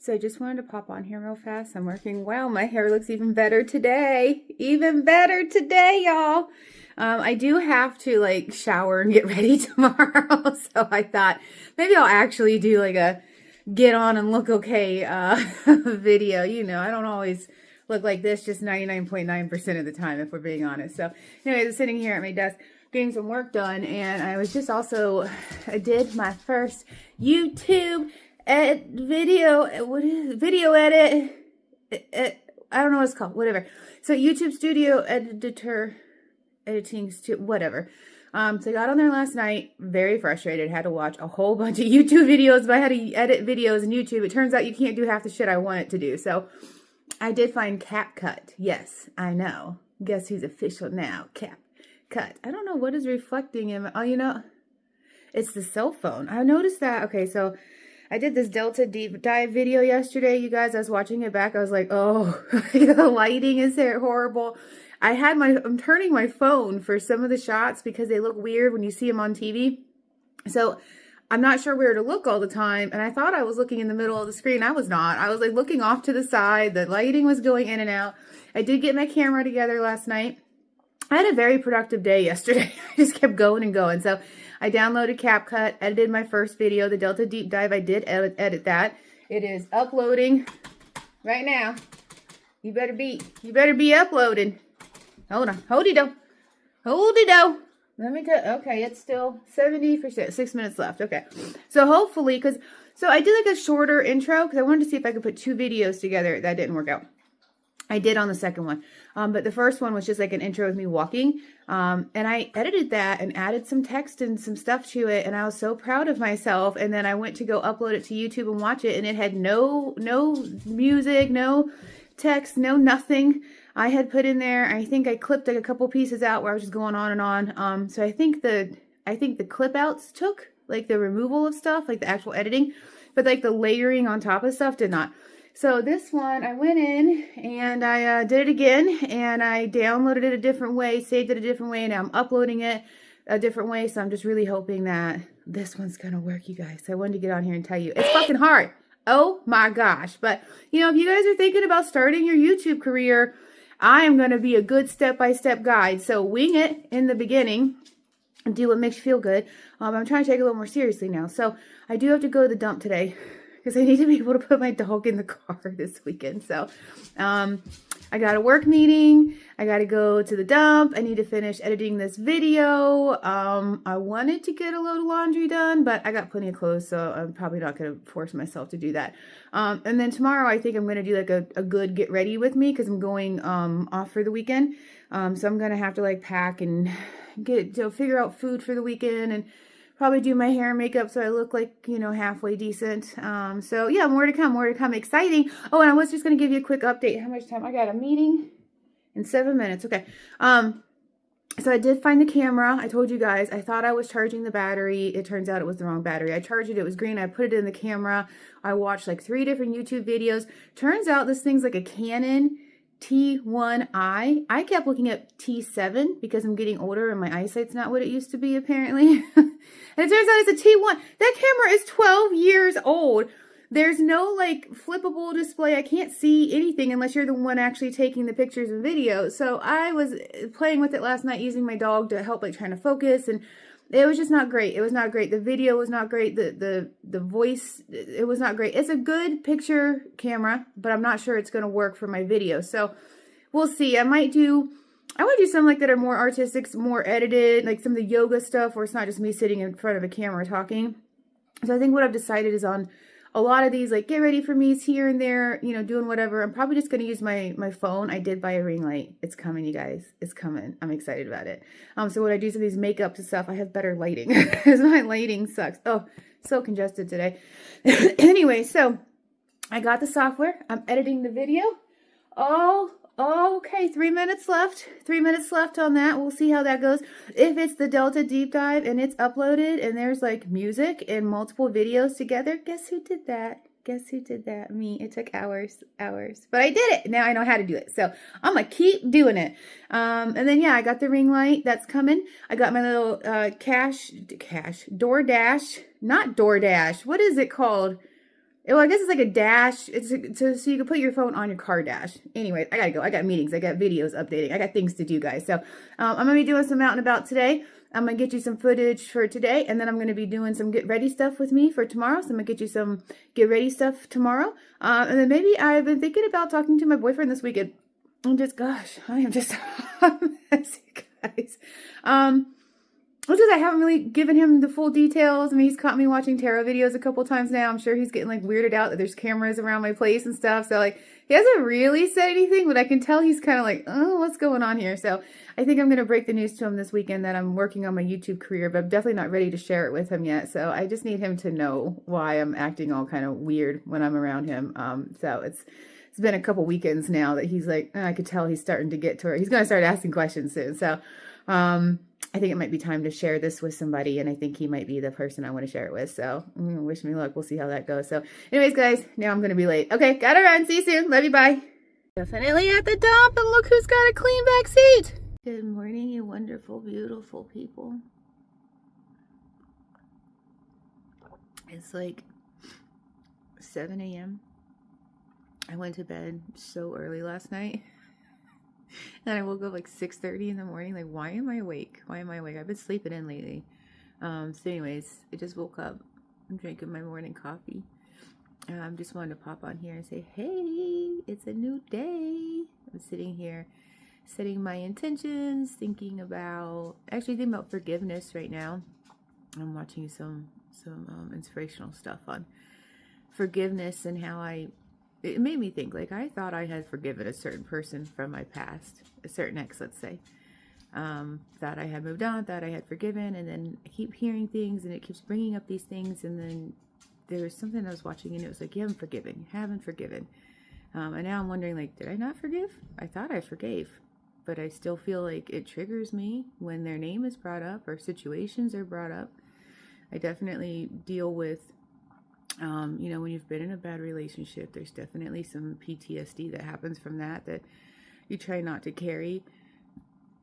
So I just wanted to pop on here real fast. I'm working. Wow, my hair looks even better today. Even better today, y'all. I do have to like shower and get ready tomorrow. So I thought maybe I'll actually do like a get on and look okay video. You know, I don't always look like this just 99.9% of the time, if we're being honest. So anyways, I'm sitting here at my desk getting some work done, and I was just also, I did my first YouTube video edit. I don't know what it's called, whatever. So YouTube studio editing, whatever. So I got on there last night, very frustrated, had to watch a whole bunch of YouTube videos about how to edit videos in YouTube. It turns out you can't do half the shit I want it to do. So I did find CapCut. Yes, I know. Guess who's official now? CapCut. I don't know what is reflecting in my, oh, you know, it's the cell phone. I noticed that. Okay, so I did this Delta deep dive video yesterday, you guys. I was watching it back. I was like, oh, the lighting is horrible. I'm turning my phone for some of the shots because they look weird when you see them on TV. So I'm not sure where to look all the time. And I thought I was looking in the middle of the screen. I was not. I was like looking off to the side. The lighting was going in and out. I did get my camera together last night. I had a very productive day yesterday. I just kept going and going. So I downloaded CapCut, edited my first video, the Delta Deep Dive. I did edit that. It is uploading right now. You better be uploaded. Hold on. Hold it though. Let me go. Okay, it's still 70%. 6 minutes left. Okay. So hopefully, so I did like a shorter intro because I wanted to see if I could put 2 videos together. That didn't work out. I did on the second one. But the first one was just like an intro of me walking. And I edited that and added some text and some stuff to it. And I was so proud of myself. And then I went to go upload it to YouTube and watch it. And it had no music, no text, no nothing. I had put in there, I think I clipped like a couple pieces out where I was just going on and on. So I think the clip outs took, like the removal of stuff, like the actual editing, but like the layering on top of stuff did not. So this one, I went in and I did it again, and I downloaded it a different way, saved it a different way, and now I'm uploading it a different way. So I'm just really hoping that this one's gonna work, you guys. So I wanted to get on here and tell you, it's fucking hard. Oh my gosh. But you know, if you guys are thinking about starting your YouTube career, I am going to be a good step-by-step guide. So wing it in the beginning and do what makes you feel good. I'm trying to take it a little more seriously now. So I do have to go to the dump today because I need to be able to put my dog in the car this weekend. So I got a work meeting. I got to go to the dump. I need to finish editing this video. I wanted to get a load of laundry done, but I got plenty of clothes, so I'm probably not going to force myself to do that. And then tomorrow, I think I'm going to do like a good get ready with me because I'm going off for the weekend. So I'm going to have to like pack and figure out food for the weekend and probably do my hair and makeup so I look like, you know, halfway decent. So yeah, more to come. Exciting. Oh, and I was just going to give you a quick update. How much time? I got a meeting in 7 minutes. Okay. So I did find the camera. I told you guys, I thought I was charging the battery. It turns out it was the wrong battery. I charged it. It was green. I put it in the camera. I watched like 3 different YouTube videos. Turns out this thing's like a Canon T1i. I kept looking at T7 because I'm getting older and my eyesight's not what it used to be, apparently. And it turns out it's a T1. That camera is 12 years old. There's no like flippable display. I can't see anything unless you're the one actually taking the pictures and videos. So I was playing with it last night using my dog to help, like trying to focus, and it was just not great. It was not great. The video was not great. The voice, it was not great. It's a good picture camera, but I'm not sure it's going to work for my video. So we'll see. I want to do some like that are more artistic, more edited, like some of the yoga stuff where it's not just me sitting in front of a camera talking. So I think what I've decided is on a lot of these, like get ready for me's here and there, you know, doing whatever. I'm probably just going to use my phone. I did buy a ring light. It's coming, you guys. It's coming. I'm excited about it. So when I do some of these makeups and stuff, I have better lighting because my lighting sucks. Oh, so congested today. Anyway, so I got the software. I'm editing the video. Oh, okay. 3 minutes left. 3 minutes left on that. We'll see how that goes. If it's the Delta Deep Dive and it's uploaded and there's like music and multiple videos together, guess who did that? Guess who did that? Me. It took hours. But I did it. Now I know how to do it. So I'm going to keep doing it. And then, yeah, I got the ring light. That's coming. I got my little DoorDash. Not DoorDash. What is it called? Well, I guess it's like a dash. So you can put your phone on your car dash. Anyways, I gotta go. I got meetings. I got videos updating. I got things to do, guys. So I'm gonna be doing some out and about today. I'm gonna get you some footage for today, and then I'm gonna be doing some get ready stuff with me for tomorrow. So I'm gonna get you some get ready stuff tomorrow. And then maybe I've been thinking about talking to my boyfriend this weekend. I'm just, gosh, I am just a mess, you guys. Which is I haven't really given him the full details. I mean, he's caught me watching tarot videos a couple times now. I'm sure he's getting like weirded out that there's cameras around my place and stuff. So like, he hasn't really said anything, but I can tell he's kind of like, oh, what's going on here? So I think I'm going to break the news to him this weekend that I'm working on my YouTube career, but I'm definitely not ready to share it with him yet. So I just need him to know why I'm acting all kind of weird when I'm around him. So it's been a couple weekends now that he's like, I could tell he's starting to get to it. He's going to start asking questions soon. So, I think it might be time to share this with somebody, and I think he might be the person I want to share it with. So, wish me luck. We'll see how that goes. So, anyways, guys, now I'm going to be late. Okay, gotta run. See you soon. Love you. Bye. Definitely at the dump, and look who's got a clean back seat. Good morning, you wonderful, beautiful people. It's like 7 a.m. I went to bed so early last night. And I woke up like 6:30 in the morning. Like, why am I awake? Why am I awake? I've been sleeping in lately. So anyways, I just woke up. I'm drinking my morning coffee. Just wanted to pop on here and say, hey, it's a new day. I'm sitting here setting my intentions, thinking about forgiveness right now. I'm watching some inspirational stuff on forgiveness and how it made me think, like, I thought I had forgiven a certain person from my past, a certain ex, let's say. Thought I had moved on, thought I had forgiven, and then I keep hearing things, and it keeps bringing up these things, and then there was something I was watching, and it was like, you haven't forgiven. And now I'm wondering, like, did I not forgive? I thought I forgave, but I still feel like it triggers me when their name is brought up or situations are brought up. I definitely deal with when you've been in a bad relationship, there's definitely some PTSD that happens from that you try not to carry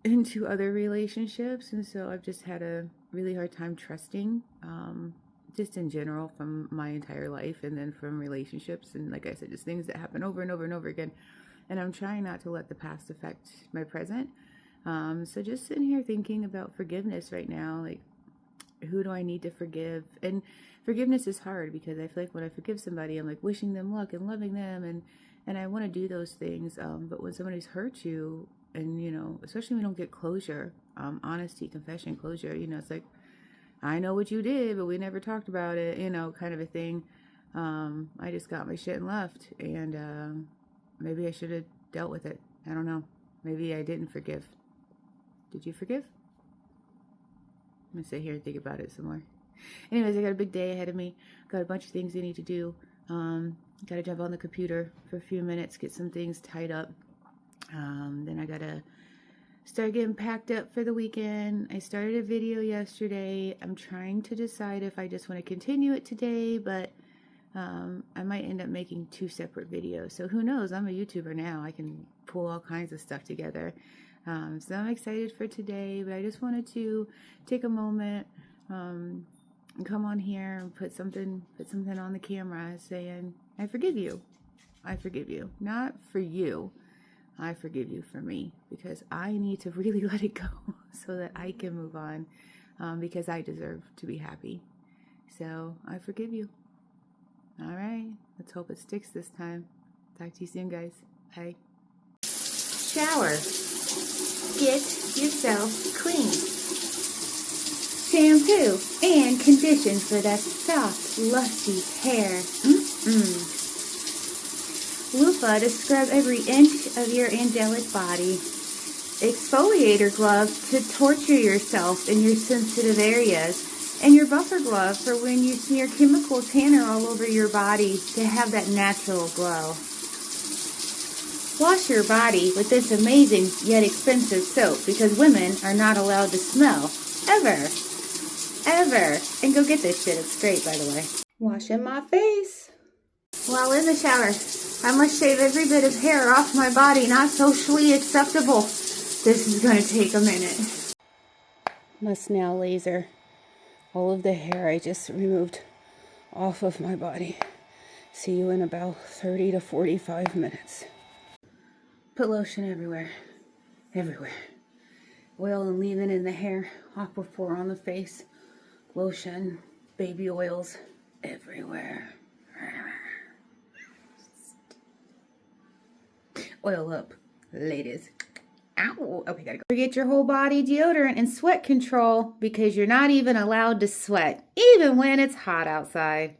into other relationships. And so I've just had a really hard time trusting, just in general from my entire life, and then from relationships. And like I said, just things that happen over and over and over again. And I'm trying not to let the past affect my present. So just sitting here thinking about forgiveness right now, like, who do I need to forgive? And forgiveness is hard because I feel like when I forgive somebody, I'm like wishing them luck and loving them, and I want to do those things. But when somebody's hurt you, and especially when we don't get closure, honesty, confession, closure, it's like, I know what you did, but we never talked about it, kind of a thing. I just got my shit and left, and maybe I should have dealt with it. I don't know. Maybe I didn't forgive. Did you forgive? I'm gonna sit here and think about it some more. Anyways, I got a big day ahead of me. Got a bunch of things I need to do. Gotta jump on the computer for a few minutes, get some things tied up. Then I gotta start getting packed up for the weekend. I started a video yesterday. I'm trying to decide if I just want to continue it today, but I might end up making 2 separate videos. So who knows? I'm a YouTuber now. I can pull all kinds of stuff together. So I'm excited for today, but I just wanted to take a moment, and come on here and put something on the camera saying, I forgive you. I forgive you. Not for you. I forgive you for me, because I need to really let it go so that I can move on, because I deserve to be happy. So I forgive you. All right. Let's hope it sticks this time. Talk to you soon, guys. Bye. Shower. Get yourself clean. Shampoo and condition for that soft, lusty hair. Loofah to scrub every inch of your angelic body. Exfoliator glove to torture yourself in your sensitive areas. And your buffer glove for when you smear chemical tanner all over your body to have that natural glow. Wash your body with this amazing yet expensive soap, because women are not allowed to smell. Ever. And go get this shit. It's great, by the way. Washing my face. While in the shower, I must shave every bit of hair off my body not socially acceptable. This is going to take a minute. Must now laser all of the hair I just removed off of my body. See you in about 30 to 45 minutes. Put lotion everywhere. Everywhere. Oil and leave-in in the hair. Aquaphor on the face. Lotion. Baby oils. Everywhere. Oil up, ladies. Ow. Okay, gotta go. Forget your whole body deodorant and sweat control because you're not even allowed to sweat, even when it's hot outside.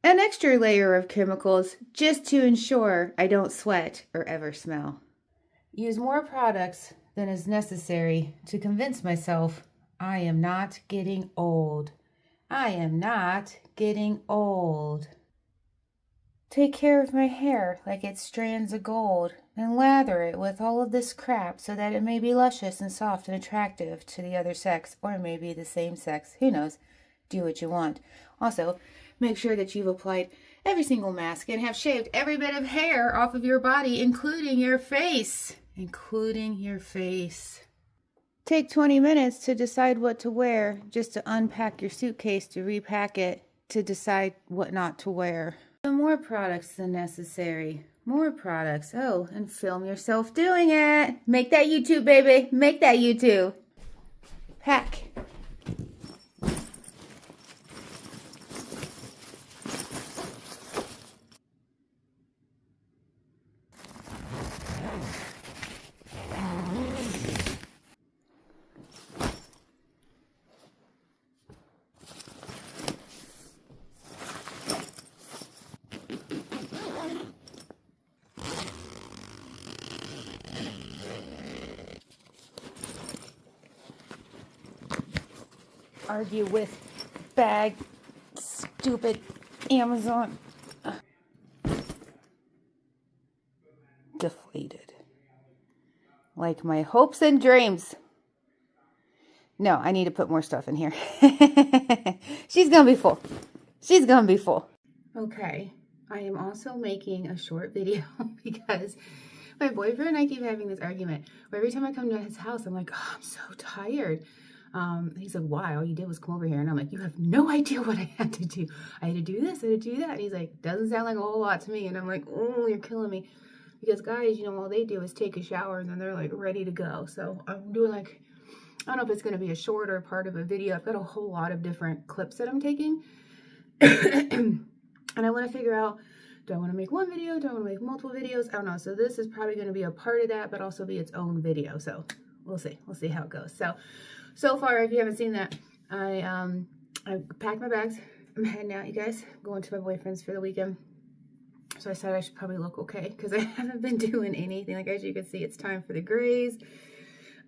An extra layer of chemicals just to ensure I don't sweat or ever smell. Use more products than is necessary to convince myself I am not getting old. I am not getting old. Take care of my hair like it's strands of gold and lather it with all of this crap so that it may be luscious and soft and attractive to the other sex, or maybe the same sex. Who knows? Do what you want. Also, make sure that you've applied every single mask and have shaved every bit of hair off of your body, including your face. Including your face. Take 20 minutes to decide what to wear, just to unpack your suitcase, to repack it, to decide what not to wear. More products than necessary. More products. Oh, and film yourself doing it. Make that YouTube, baby. Make that YouTube. Pack. Argue with bag, stupid Amazon. Deflated. Like my hopes and dreams. No, I need to put more stuff in here. She's gonna be full. She's gonna be full. Okay, I am also making a short video because my boyfriend and I keep having this argument where every time I come to his house, I'm like, oh, I'm so tired. He's like, why? All you did was come over here. And I'm like, you have no idea what I had to do. I had to do this, I had to do that. And he's like, doesn't sound like a whole lot to me. And I'm like, oh, you're killing me. Because guys, you know, all they do is take a shower and then they're like ready to go. So I'm doing like, I don't know if it's going to be a shorter part of a video. I've got a whole lot of different clips that I'm taking. And I want to figure out, do I want to make one video? Do I want to make multiple videos? I don't know. So this is probably going to be a part of that, but also be its own video. So we'll see. We'll see how it goes. So far, if you haven't seen that, I packed my bags. I'm heading out, you guys. I'm going to my boyfriend's for the weekend. So I said I should probably look okay because I haven't been doing anything. Like, as you can see, it's time for the grays.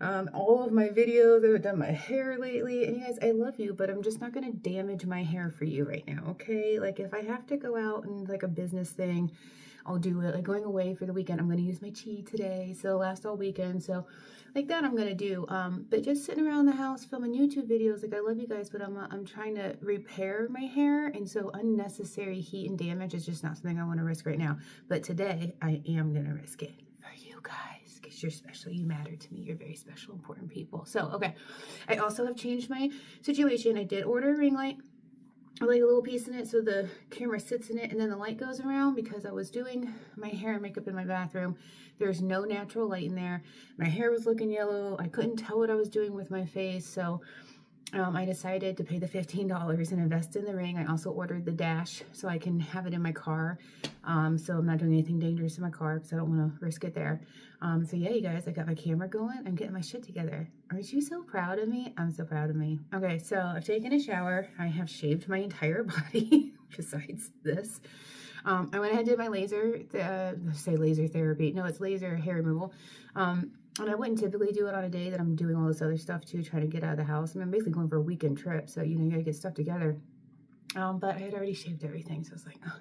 All of my videos, I haven't done my hair lately. And you guys, I love you, but I'm just not going to damage my hair for you right now, okay? Like, if I have to go out and like a business thing, I'll do it. Like, going away for the weekend, I'm going to use my chi today, so it'll last all weekend. So like that I'm going to do. But just sitting around the house filming YouTube videos, like, I love you guys, but I'm trying to repair my hair. And so unnecessary heat and damage is just not something I want to risk right now. But today I am going to risk it for you guys because you're special. You matter to me. You're very special, important people. So, okay. I also have changed my situation. I did order a ring light. Like a little piece in it so the camera sits in it and then the light goes around, because I was doing my hair and makeup in my bathroom. There's no natural light in there. My hair was looking yellow. I couldn't tell what I was doing with my face. So I decided to pay the $15 and invest in the ring. I also ordered the dash so I can have it in my car. So I'm not doing anything dangerous in my car because I don't want to risk it there. So yeah, you guys, I got my camera going. I'm getting my shit together. Aren't you so proud of me? I'm so proud of me. Okay, so I've taken a shower. I have shaved my entire body besides this. I went ahead and did my laser therapy. No, it's laser hair removal. And I wouldn't typically do it on a day that I'm doing all this other stuff too, trying to get out of the house. I mean, I'm basically going for a weekend trip, so, you know, you gotta get stuff together. But I had already shaved everything, so I was like, oh,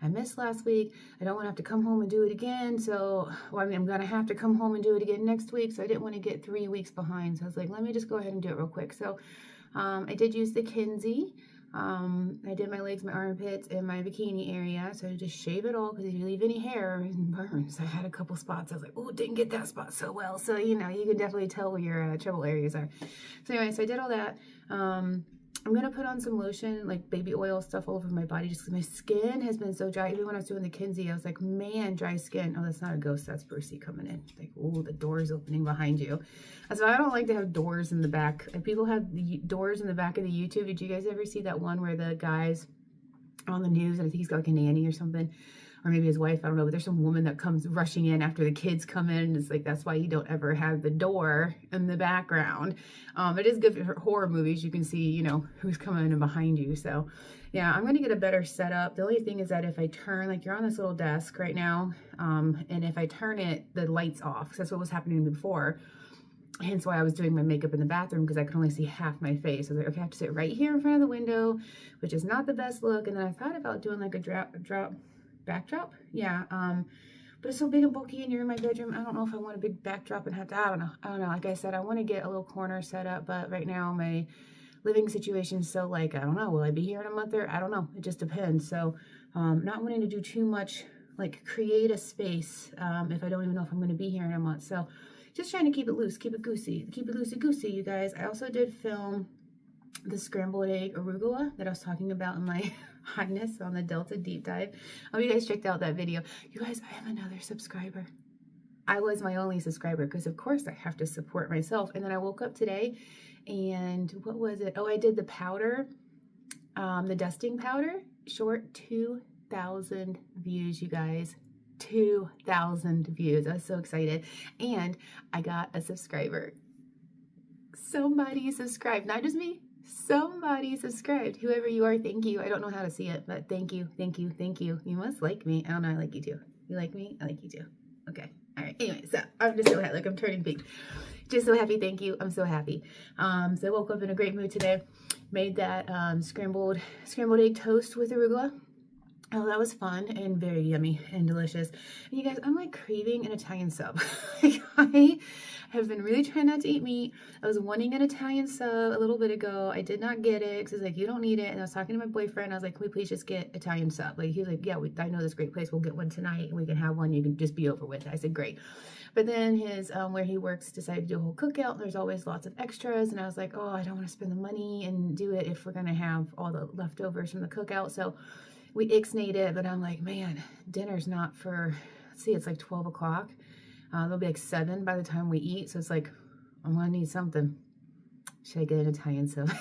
I missed last week. I don't want to have to come home and do it again. So, well, I mean, I'm going to have to come home and do it again next week, so I didn't want to get 3 weeks behind. So I was like, let me just go ahead and do it real quick. So I did use the Kinsey. I did my legs, my armpits, and my bikini area. So I just shave it all, because if you leave any hair, it burns. I had a couple spots. I was like, oh, didn't get that spot so well. So, you know, you can definitely tell where your trouble areas are. So anyway, so I did all that. I'm going to put on some lotion, like baby oil stuff all over my body just because my skin has been so dry. Even when I was doing the Kinsey, I was like, man, dry skin. Oh, that's not a ghost. That's Brucey coming in. Like, oh, the door's opening behind you. That's why I don't like to have doors in the back. Like, people have the doors in the back of the YouTube. Did you guys ever see that one where the guy's on the news and I think he's got like a nanny or something? Or maybe his wife, I don't know, but there's some woman that comes rushing in after the kids come in. And it's like, that's why you don't ever have the door in the background. It is good for horror movies. You can see, you know, who's coming in behind you. So yeah, I'm going to get a better setup. The only thing is that if I turn, like you're on this little desk right now, and if I turn it, the light's off. 'Cause that's what was happening before. Hence why I was doing my makeup in the bathroom, because I could only see half my face. I was like, okay, I have to sit right here in front of the window, which is not the best look. And then I thought about doing like a backdrop. Yeah. But it's so big and bulky and you're in my bedroom. I don't know if I want a big backdrop and have to, I don't know. Like I said, I want to get a little corner set up, but right now my living situation is so like, I don't know, will I be here in a month or I don't know. It just depends. So, not wanting to do too much, like create a space, if I don't even know if I'm going to be here in a month. So just trying to keep it loose, keep it goosey, keep it loosey goosey, you guys. I also did film the scrambled egg arugula that I was talking about in my highness on the Delta deep dive. I hope you guys checked out that video. You guys, I have another subscriber. I was my only subscriber because of course I have to support myself. And then I woke up today and what was it? Oh, I did the powder, the dusting powder, short 2,000 views, you guys. 2,000 views. I was so excited. And I got a subscriber. Somebody subscribed, not just me. Somebody subscribed. Whoever you are, thank you. I don't know how to see it, but thank you, thank you, thank you. You must like me. I don't know, I like you too. You like me? I like you too. Okay. All right. Anyway, so I'm just so happy. Like I'm turning pink. Just so happy. Thank you. I'm so happy. So I woke up in a great mood today. Made that scrambled egg toast with arugula. Oh, that was fun and very yummy and delicious. And you guys, I'm like craving an Italian sub. Like, I have been really trying not to eat meat. I was wanting an Italian sub a little bit ago. I did not get it because it's like, you don't need it. And I was talking to my boyfriend. I was like, can we please just get Italian sub? Like, he was like, yeah, I know this great place. We'll get one tonight and we can have one. You can just be over with it. I said, great. But then his, where he works, decided to do a whole cookout. There's always lots of extras. And I was like, oh, I don't want to spend the money and do it if we're going to have all the leftovers from the cookout. So we ixnayed it, but I'm like, man, dinner's not for, let's see, it's like 12 o'clock. It'll be like 7 by the time we eat. So it's like, I'm going to need something. Should I get an Italian sub? I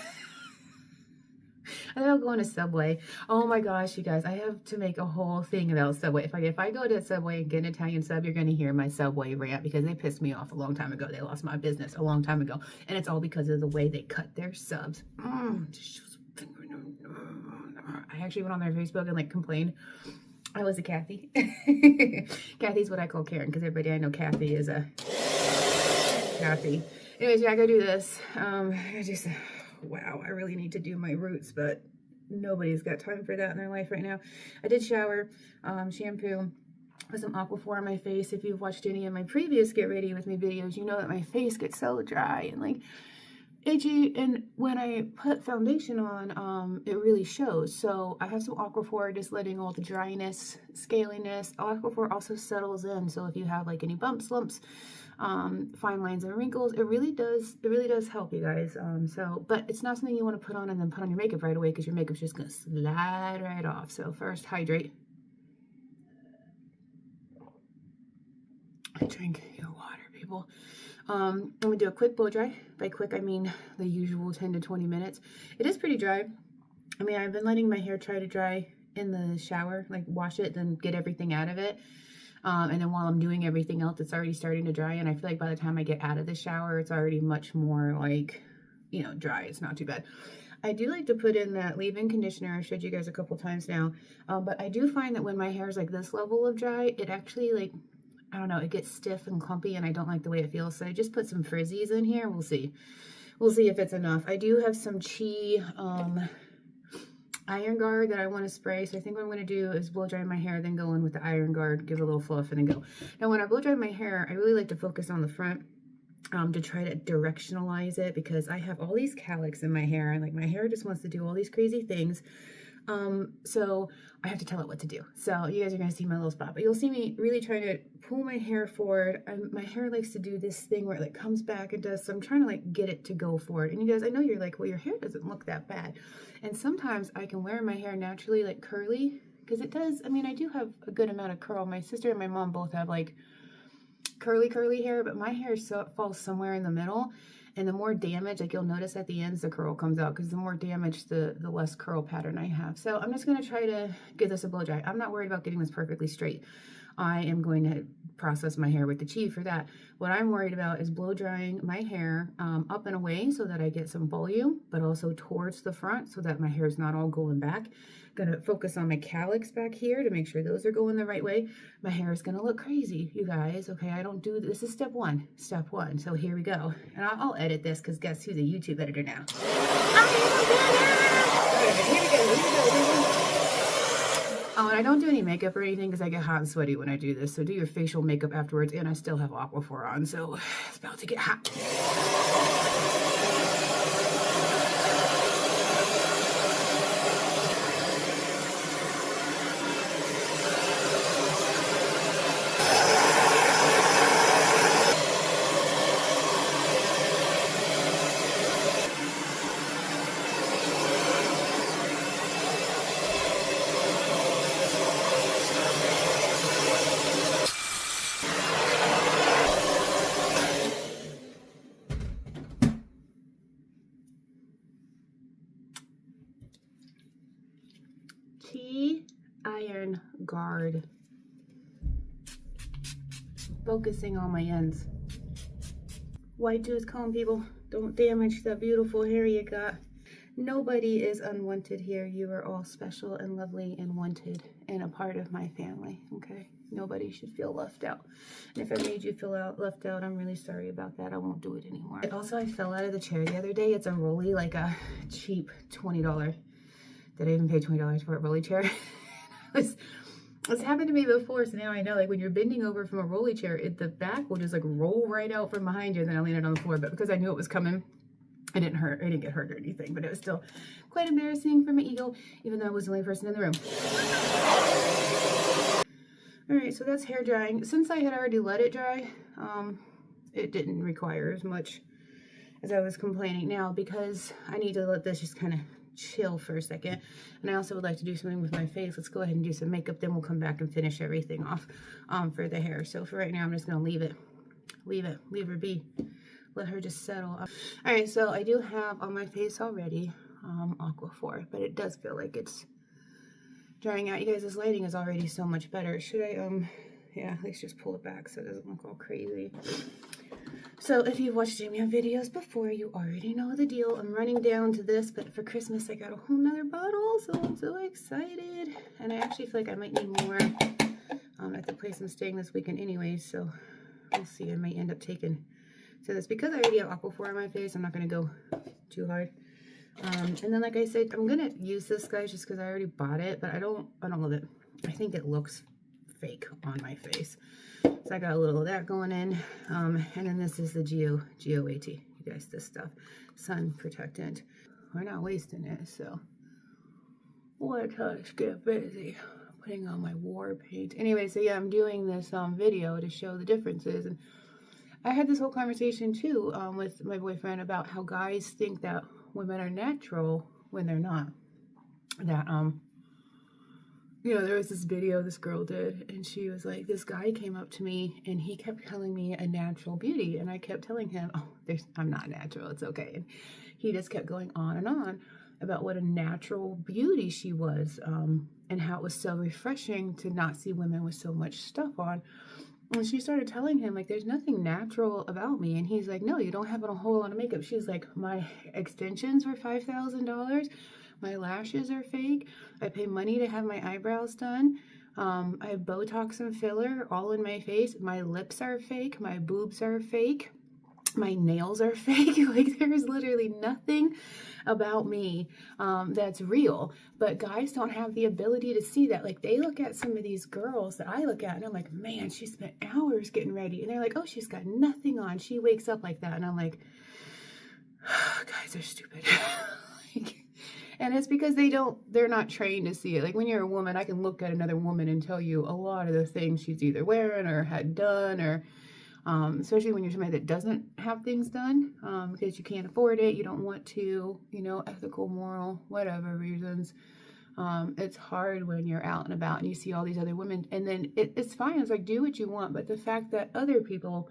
think I'll go on a Subway. Oh my gosh, you guys, I have to make a whole thing about Subway. If I go to Subway and get an Italian sub, you're going to hear my Subway rant because they pissed me off a long time ago. They lost my business a long time ago. And it's all because of the way they cut their subs. I actually went on their Facebook and like complained. I was a Kathy. Kathy's what I call Karen because everybody I know Kathy is a Kathy. Anyways, yeah, I gotta do this. Wow, I really need to do my roots, but nobody's got time for that in their life right now. I did shower, shampoo, put some Aquaphor on my face. If you've watched any of my previous Get Ready With Me videos, you know that my face gets so dry and like itchy, and when I put foundation on, it really shows. So I have some Aquaphor, just letting all the dryness, scaliness. Aquaphor also settles in, so if you have like any bumps, lumps, fine lines and wrinkles, it really does help, you guys. But it's not something you want to put on and then put on your makeup right away because your makeup's just gonna slide right off. So first, hydrate. Drink your water, people. I'm gonna do a quick blow dry. By quick, I mean the usual 10 to 20 minutes. It is pretty dry. I mean, I've been letting my hair try to dry in the shower, like wash it, then get everything out of it. And then while I'm doing everything else, it's already starting to dry. And I feel like by the time I get out of the shower, it's already much more like, you know, dry. It's not too bad. I do like to put in that leave-in conditioner. I showed you guys a couple times now. But I do find that when my hair is like this level of dry, it actually like, I don't know, it gets stiff and clumpy and I don't like the way it feels. So I just put some frizzies in here. We'll see. We'll see if it's enough. I do have some Chi Iron Guard that I want to spray. So I think what I'm going to do is blow dry my hair, then go in with the Iron Guard, give it a little fluff, and then go. Now when I blow dry my hair, I really like to focus on the front to try to directionalize it because I have all these cowlicks in my hair and like my hair just wants to do all these crazy things. So I have to tell it what to do. So you guys are going to see my little spot, but you'll see me really trying to pull my hair forward. My hair likes to do this thing where it like comes back and does, so I'm trying to like get it to go forward. And you guys, I know you're like, well, your hair doesn't look that bad. And sometimes I can wear my hair naturally like curly, because it does. I mean, I do have a good amount of curl. My sister and my mom both have like curly hair, but my hair falls somewhere in the middle. And the more damage, like you'll notice at the ends, the curl comes out, because the more damage, the less curl pattern I have. So I'm just going to try to give this a blow dry. I'm not worried about getting this perfectly straight. I am going to process my hair with the Chi for that. What I'm worried about is blow drying my hair up and away so that I get some volume, but also towards the front so that my hair is not all going back. Gonna focus on my calyx back here to make sure those are going the right way. My hair is gonna look crazy, you guys. Okay, I don't do this. Is step one. So here we go. And I'll edit this, because guess who's a YouTube editor now? Oh, and I don't do any makeup or anything because I get hot and sweaty when I do this. So do your facial makeup afterwards. And I still have Aquaphor on, so it's about to get hot. Iron guard. Focusing on my ends. White tooth comb, people. Don't damage that beautiful hair you got. Nobody is unwanted here. You are all special and lovely and wanted and a part of my family, okay? Nobody should feel left out. And if I made you feel left out, I'm really sorry about that. I won't do it anymore. Also, I fell out of the chair the other day. It's a Rolly, like a cheap $20. Did I even pay $20 for a Rolly chair? It's happened to me before, so now I know, like, when you're bending over from a Rolly chair, the back will just like roll right out from behind you, and then I landed on the floor. But because I knew it was coming, I didn't get hurt or anything, but it was still quite embarrassing for my ego, even though I was the only person in the room. All right, so that's hair drying. Since I had already let it dry, it didn't require as much as I was complaining. Now, because I need to let this just kind of chill for a second, and I also would like to do something with my face. Let's go ahead and do some makeup, then we'll come back and finish everything off for the hair. So for right now, I'm just gonna leave her be, let her just settle. All right, so I do have on my face already Aquaphor, but it does feel like it's drying out. You guys, this lighting is already so much better. Should I yeah, let's just pull it back so it doesn't look all crazy. So if you've watched Jamie on videos before, you already know the deal. I'm running down to this, but for Christmas I got a whole nother bottle, so I'm so excited. And I actually feel like I might need more at the place I'm staying this weekend anyway, so we'll see. I might end up taking to this because I already have Aquaphor on my face. I'm not going to go too hard. And then, like I said, I'm going to use this, guys, just because I already bought it, but I don't love it. I think it looks fake on my face. So I got a little of that going in. And then this is the GOAT. You guys, this stuff. Sun protectant. We're not wasting it, so let us get busy putting on my war paint. Anyway, so yeah, I'm doing this video to show the differences. And I had this whole conversation too with my boyfriend about how guys think that women are natural when they're not. That you know, there was this video this girl did, and she was like, this guy came up to me and he kept telling me a natural beauty, and I kept telling him, oh, I'm not natural, it's okay. And he just kept going on and on about what a natural beauty she was, and how it was so refreshing to not see women with so much stuff on. And she started telling him, like, there's nothing natural about me. And he's like, no, you don't have a whole lot of makeup. She's like, my extensions were $5,000. My lashes are fake. I pay money to have my eyebrows done. I have Botox and filler all in my face. My lips are fake. My boobs are fake. My nails are fake. Like, there's literally nothing about me that's real. But guys don't have the ability to see that. Like, they look at some of these girls that I look at and I'm like, man, she spent hours getting ready. And they're like, oh, she's got nothing on. She wakes up like that. And I'm like, oh, guys are stupid. Like, And it's because they're not trained to see it. Like when you're a woman, I can look at another woman and tell you a lot of the things she's either wearing or had done, or especially when you're somebody that doesn't have things done, because you can't afford it, you don't want to, you know, ethical, moral, whatever reasons. It's hard when you're out and about and you see all these other women, and then it's fine. It's like, do what you want. But the fact that other people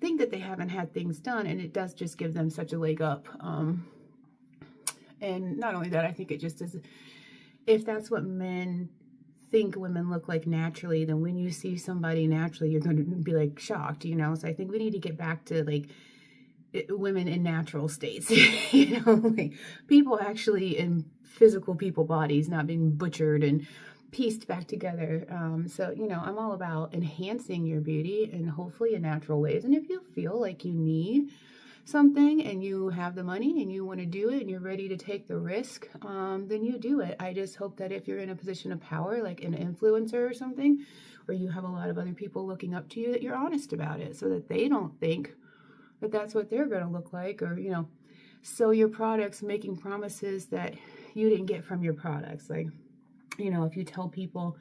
think that they haven't had things done, and it does just give them such a leg up. And not only that, I think it just is, if that's what men think women look like naturally, then when you see somebody naturally, you're going to be like shocked, you know? So I think we need to get back to like women in natural states, you know, like people actually in physical people bodies, not being butchered and pieced back together. So, you know, I'm all about enhancing your beauty in hopefully in natural ways. And if you feel like you need something and you have the money and you want to do it and you're ready to take the risk, then you do it. I just hope that if you're in a position of power, like an influencer or something, or you have a lot of other people looking up to you, that you're honest about it so that they don't think that that's what they're going to look like, or, you know, sell your products making promises that you didn't get from your products. Like, you know, if you tell people,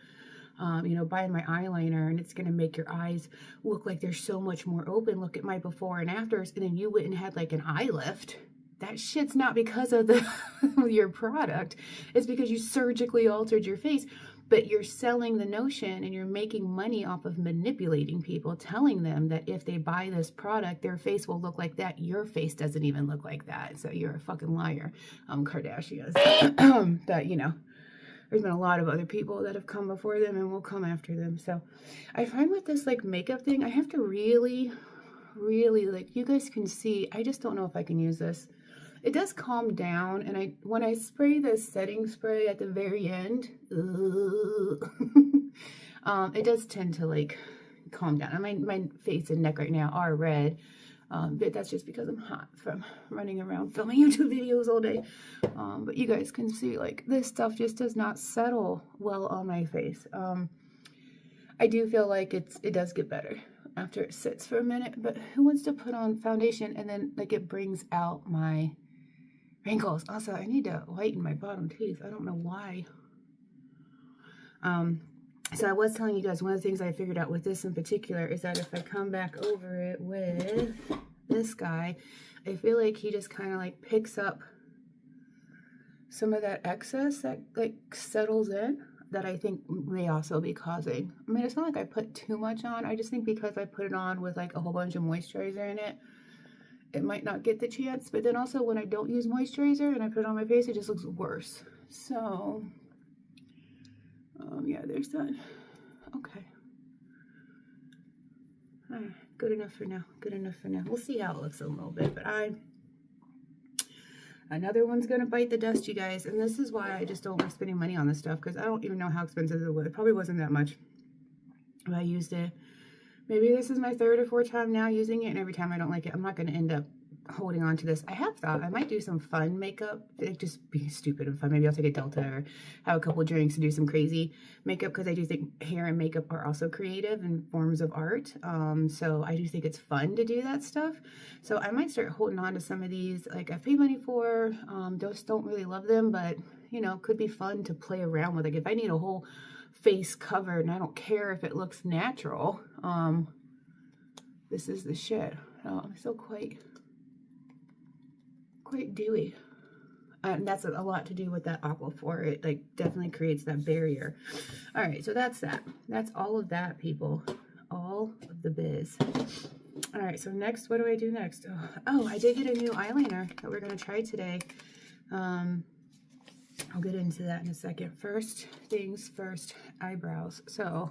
you know, buy my eyeliner and it's going to make your eyes look like they're so much more open. Look at my before and afters. And then you went and had like an eye lift. That shit's not because of your product. It's because you surgically altered your face. But you're selling the notion and you're making money off of manipulating people, telling them that if they buy this product, their face will look like that. Your face doesn't even look like that. So you're a fucking liar, Kardashians. That, you know, there's been a lot of other people that have come before them and will come after them. So I find with this like makeup thing, I have to really, like, you guys can see, I just don't know if I can use this. It does calm down, and when I spray the setting spray at the very end, it does tend to like calm down. And my face and neck right now are red, but that's just because I'm hot from running around filming YouTube videos all day. But you guys can see like this stuff just does not settle well on my face. I do feel like it does get better after it sits for a minute, but who wants to put on foundation and then like it brings out my wrinkles? Also, I need to whiten my bottom teeth. I don't know why. So I was telling you guys, one of the things I figured out with this in particular is that if I come back over it with this guy, I feel like he just kind of like picks up some of that excess that like settles in, that I think may also be causing. I mean, it's not like I put too much on. I just think because I put it on with like a whole bunch of moisturizer in it, it might not get the chance. But then also when I don't use moisturizer and I put it on my face, it just looks worse. So, yeah, there's that. Okay. All right, good enough for now. Good enough for now. We'll see how it looks a little bit, but another one's gonna bite the dust, you guys. And this is why I just don't like spending money on this stuff, because I don't even know how expensive it was. It probably wasn't that much. But I used it. Maybe this is my third or fourth time now using it, and every time I don't like it, I'm not gonna end up holding on to this. I have thought I might do some fun makeup, like just be stupid and fun. Maybe I'll take a Delta or have a couple of drinks and do some crazy makeup, because I do think hair and makeup are also creative and forms of art. So I do think it's fun to do that stuff. So I might start holding on to some of these, like I've paid money for. Those don't really love them, but you know, could be fun to play around with. Like if I need a whole face covered and I don't care if it looks natural, this is the shit. Oh, I'm so quite dewy. And that's a lot to do with that Aquaphor. It like definitely creates that barrier. All right, so that's that. That's all of that, people. All of the biz. All right, so next, what do I do next? Oh, I did get a new eyeliner that we're gonna try today. I'll get into that in a second. First things first, eyebrows. So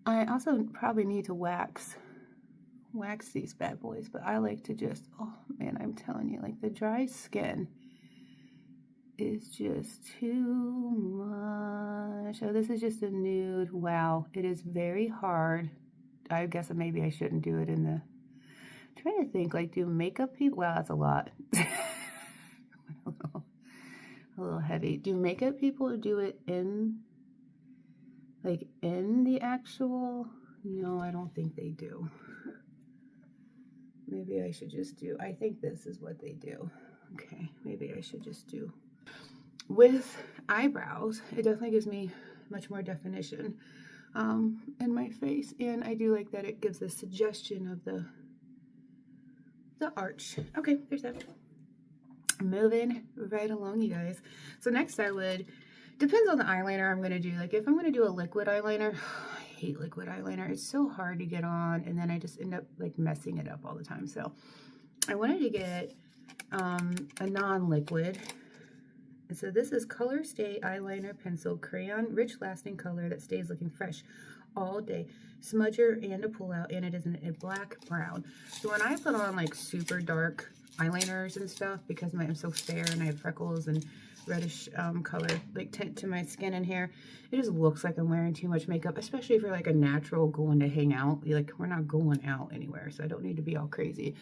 I also probably need to wax these bad boys, but I like to just, oh man, I'm telling you, like the dry skin is just too much. So this is just a nude. Wow, it is very hard. I guess maybe I shouldn't do it in the, I'm trying to think, like do makeup people, wow, that's a lot. a little heavy. Do makeup people do it in, like in the actual, no, I don't think they do. Maybe I should just do, I think this is what they do. Okay, maybe I should just do with eyebrows, it definitely gives me much more definition in my face, and I do like that it gives a suggestion of the arch. Okay, there's that. Moving right along, you guys. So next I would, depends on the eyeliner I'm going to do. Like if I'm going to do a liquid eyeliner, I hate liquid eyeliner. It's so hard to get on, and then I just end up like messing it up all the time. So I wanted to get a non-liquid. And so this is Color Stay Eyeliner Pencil Crayon, rich lasting color that stays looking fresh all day. Smudger and a pull out, and it is in a black brown. So when I put on like super dark eyeliners and stuff, because I'm so fair and I have freckles and reddish color like tint to my skin and hair, it just looks like I'm wearing too much makeup, especially if you're like a natural going to hang out. Like we're not going out anywhere, so I don't need to be all crazy.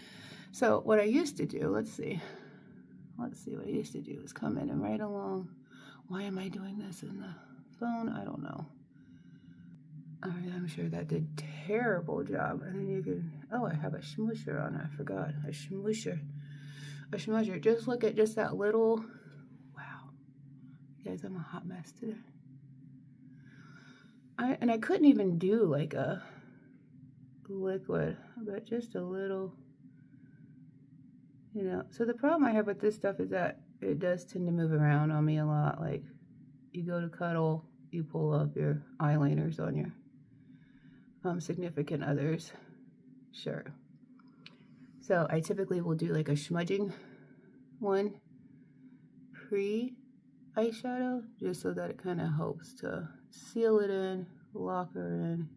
So what I used to do, let's see what I used to do is come in and right along. Why am I doing this in the phone? I don't know. I'm sure that did terrible job. And then you can, oh, I have a smoosher on. I forgot a smoosher. A smudger. Just look at just that little, wow. Guys, I'm a hot mess today. I couldn't even do like a liquid, but just a little, you know. So the problem I have with this stuff is that it does tend to move around on me a lot. Like you go to cuddle, you pull up your eyeliners on your significant others. Sure. So I typically will do like a smudging one pre-eyeshadow, just so that it kind of helps to seal it in, lock her in.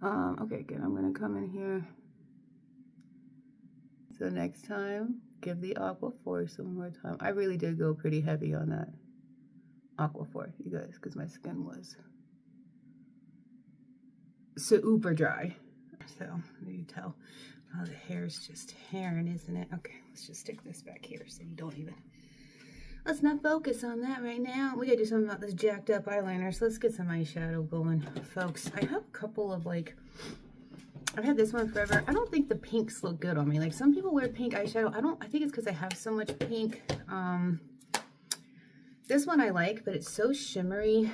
Okay, again, I'm going to come in here. So next time, give the Aquaphor some more time. I really did go pretty heavy on that Aquaphor, you guys, because my skin was super dry. So you tell, oh, the hair's just hairing, isn't it? Okay, let's just stick this back here so you don't even, let's not focus on that right now. We gotta do something about this jacked up eyeliner. So let's get some eyeshadow going, folks. I have a couple of like, I've had this one forever. I don't think the pinks look good on me. Like some people wear pink eyeshadow. I think it's because I have so much pink. This one I like, but it's so shimmery.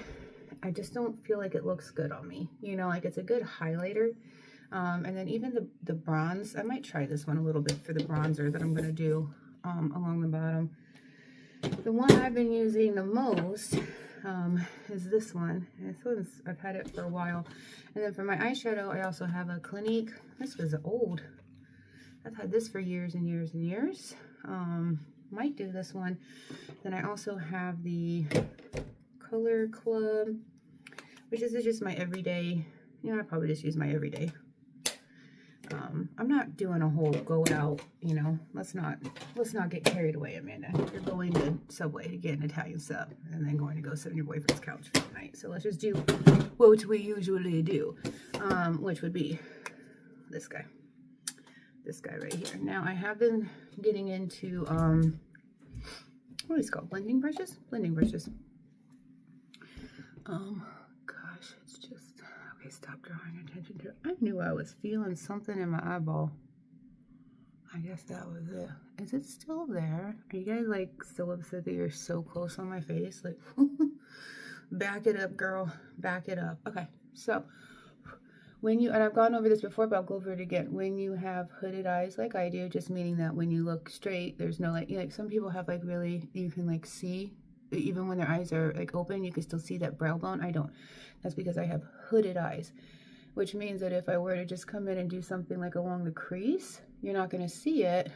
I just don't feel like it looks good on me. You know, like it's a good highlighter. And then even the bronze, I might try this one a little bit for the bronzer that I'm going to do along the bottom. The one I've been using the most is this one. And this one's, I've had it for a while. And then for my eyeshadow, I also have a Clinique. This was old. I've had this for years and years and years. Might do this one. Then I also have the Color Club, which is just my everyday, you know, I probably just use my everyday. I'm not doing a whole go out, you know, let's not get carried away, Amanda. You're going to Subway to get an Italian sub and then going to go sit on your boyfriend's couch for the night. So let's just do what we usually do, which would be this guy right here. Now I have been getting into, what is it called? Blending brushes? Gosh, it's just, okay, stop drawing attention to it. I knew I was feeling something in my eyeball. I guess that was it. Is it still there? Are you guys like so upset that you're so close on my face? Like, back it up, girl. Back it up. Okay, so when you, and I've gone over this before, but I'll go over it again. When you have hooded eyes like I do, just meaning that when you look straight, there's no like, you know, like some people have like really, you can like see, even when their eyes are like open, you can still see that brow bone. I don't. That's because I have hooded eyes, which means that if I were to just come in and do something like along the crease, you're not going to see it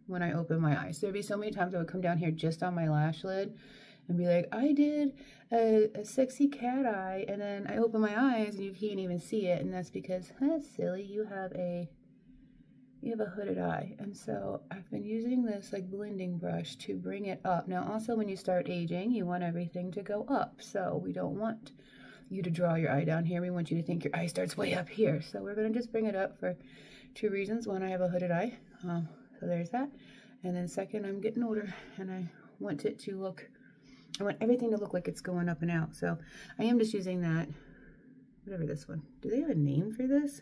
when I open my eyes. There'd be so many times I would come down here just on my lash lid and be like, I did a sexy cat eye, and then I open my eyes and you can't even see it, and that's because, silly, you have a hooded eye. And so I've been using this like blending brush to bring it up. Now also when you start aging, you want everything to go up, so we don't want you to draw your eye down here. We want you to think your eye starts way up here. So we're going to just bring it up for two reasons. One, I have a hooded eye, so there's that. And then second, I'm getting older and I want it to look, I want everything to look like it's going up and out. So I am just using that, whatever this one. Do they have a name for this?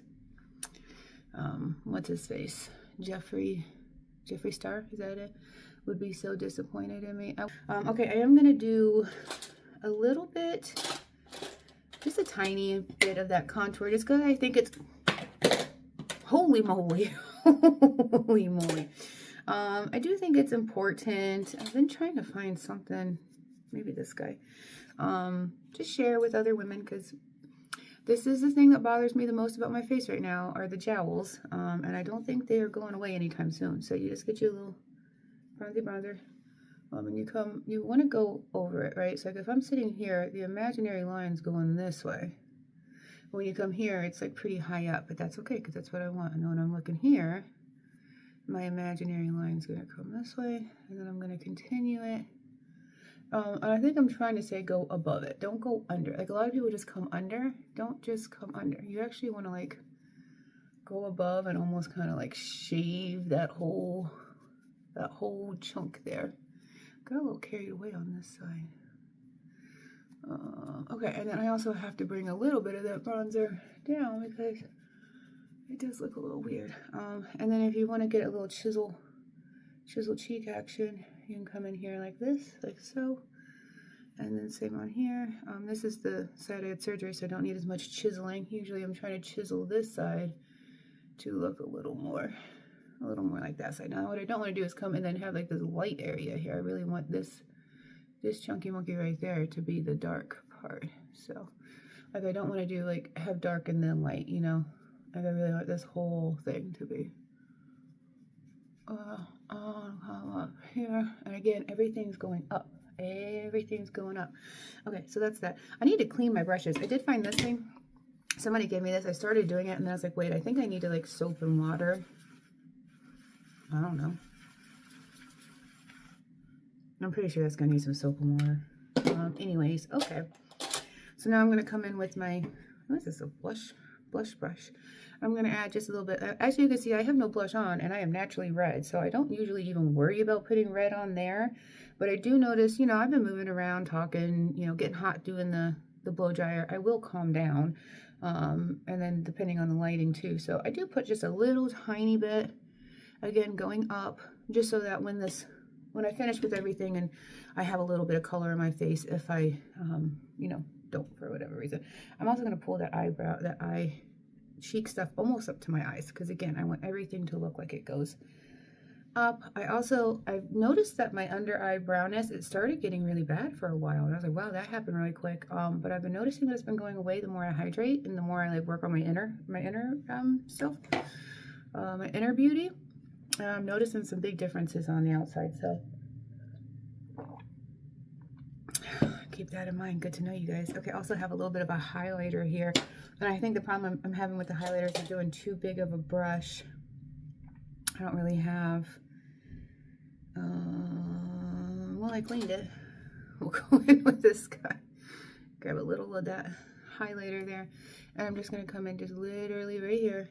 What's his face? Jeffree Star, is that it? would be so disappointed in me. Okay, I am going to do a little bit, just a tiny bit of that contour, just because I think it's, holy moly, holy moly. I do think it's important. I've been trying to find something, maybe this guy, to share with other women, because this is the thing that bothers me the most about my face right now, are the jowls, and I don't think they are going away anytime soon. So you just get your little bronzer, and you want to go over it, right? So like if I'm sitting here, the imaginary line's going this way. When you come here, it's like pretty high up, but that's okay, because that's what I want. And when I'm looking here, my imaginary line's going to come this way, and then I'm going to continue it. And I think I'm trying to say go above it. Don't go under. Like a lot of people just come under. Don't just come under. You actually want to like go above and almost kind of like shave that whole chunk there. Got a little carried away on this side. Okay, and then I also have to bring a little bit of that bronzer down because it does look a little weird. And then if you want to get a little chisel cheek action, you can come in here like this, like so. And then same on here. This is the side I had surgery, so I don't need as much chiseling. Usually I'm trying to chisel this side to look a little more like that side. Now what I don't want to do is come and then have like this light area here. I really want this chunky monkey right there to be the dark part. So like I don't want to do like have dark and then light, you know. Like I really want this whole thing to be up here. And again, everything's going up. Everything's going up. Okay, so that's that. I need to clean my brushes. I did find this thing. Somebody gave me this. I started doing it and then I was like, wait, I think I need to like soap and water. I don't know. I'm pretty sure that's gonna need some soap and water. Anyways, okay. So now I'm gonna come in with my, what is this, a blush brush. I'm gonna add just a little bit. As you can see, I have no blush on and I am naturally red, so I don't usually even worry about putting red on there. But I do notice, you know, I've been moving around, talking, you know, getting hot, doing the blow dryer. I will calm down, and then depending on the lighting too. So I do put just a little tiny bit, again going up, just so that when I finish with everything and I have a little bit of color in my face, if I, you know, don't for whatever reason. I'm also going to pull that eyebrow, that eye cheek stuff almost up to my eyes, because again, I want everything to look like it goes up. I've noticed that my under eye brownness, it started getting really bad for a while, and I was like, wow, that happened really quick. But I've been noticing that it's been going away the more I hydrate and the more I like work on my inner self, my inner beauty. I'm noticing some big differences on the outside, so keep that in mind. Good to know, you guys. Okay, also have a little bit of a highlighter here, and I think the problem I'm having with the highlighters is doing too big of a brush. I don't really have, well, I cleaned it. We'll go in with this guy. Grab a little of that highlighter there, and I'm just going to come in just literally right here.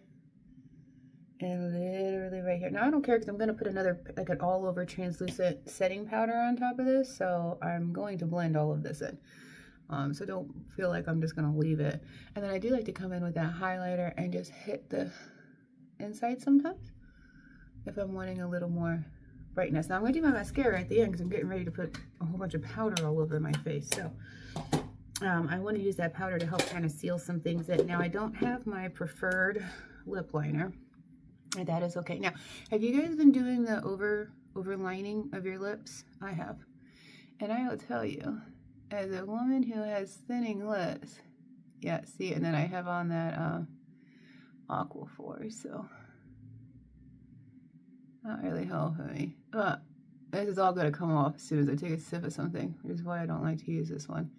And literally right here. Now I don't care because I'm going to put another, like an all over translucent setting powder on top of this. So I'm going to blend all of this in. So don't feel like I'm just going to leave it. And then I do like to come in with that highlighter and just hit the inside sometimes if I'm wanting a little more brightness. Now I'm going to do my mascara at the end because I'm getting ready to put a whole bunch of powder all over my face. So I want to use that powder to help kind of seal some things in. Now I don't have my preferred lip liner. And that is okay. Now, have you guys been doing the overlining of your lips? I have. And I will tell you, as a woman who has thinning lips, yeah, see, and then I have on that Aquaphor, so not really helping me. But this is all going to come off as soon as I take a sip of something, which is why I don't like to use this one.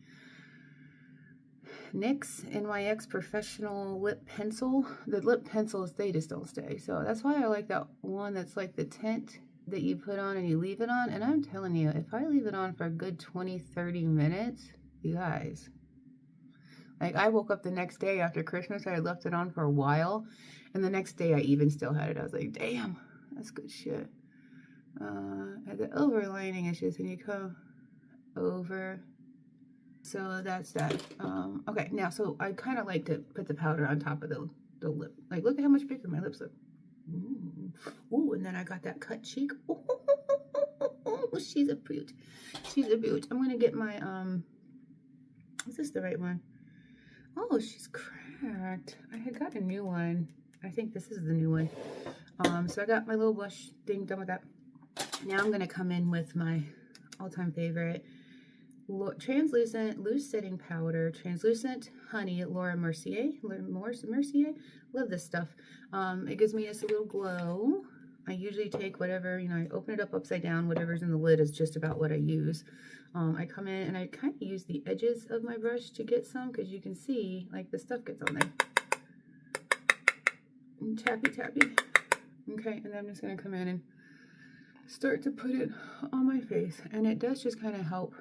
NYX Professional Lip Pencil. The lip pencils, they just don't stay. So that's why I like that one that's like the tint that you put on and you leave it on. And I'm telling you, if I leave it on for a good 20-30 minutes, you guys, like I woke up the next day after Christmas, I had left it on for a while. And the next day I even still had it. I was like, damn, that's good shit. The overlining is just, and you come over. So that's that. Okay, now, so I kind of like to put the powder on top of the lip. Like, look at how much bigger my lips look. Ooh, and then I got that cut cheek. she's a beaut. She's a beaut. I'm gonna get my is this the right one? Oh, she's cracked. I had got a new one. I think this is the new one. So I got my little blush thing done with that. Now I'm gonna come in with my all-time favorite translucent loose setting powder, translucent honey, Laura Mercier. Love this stuff. It gives me just a little glow. I usually take whatever, you know, I open it up upside down. Whatever's in the lid is just about what I use. I come in and I kind of use the edges of my brush to get some, because you can see like the stuff gets on there. And tappy tappy. Okay, and then I'm just gonna come in and start to put it on my face, and it does just kind of help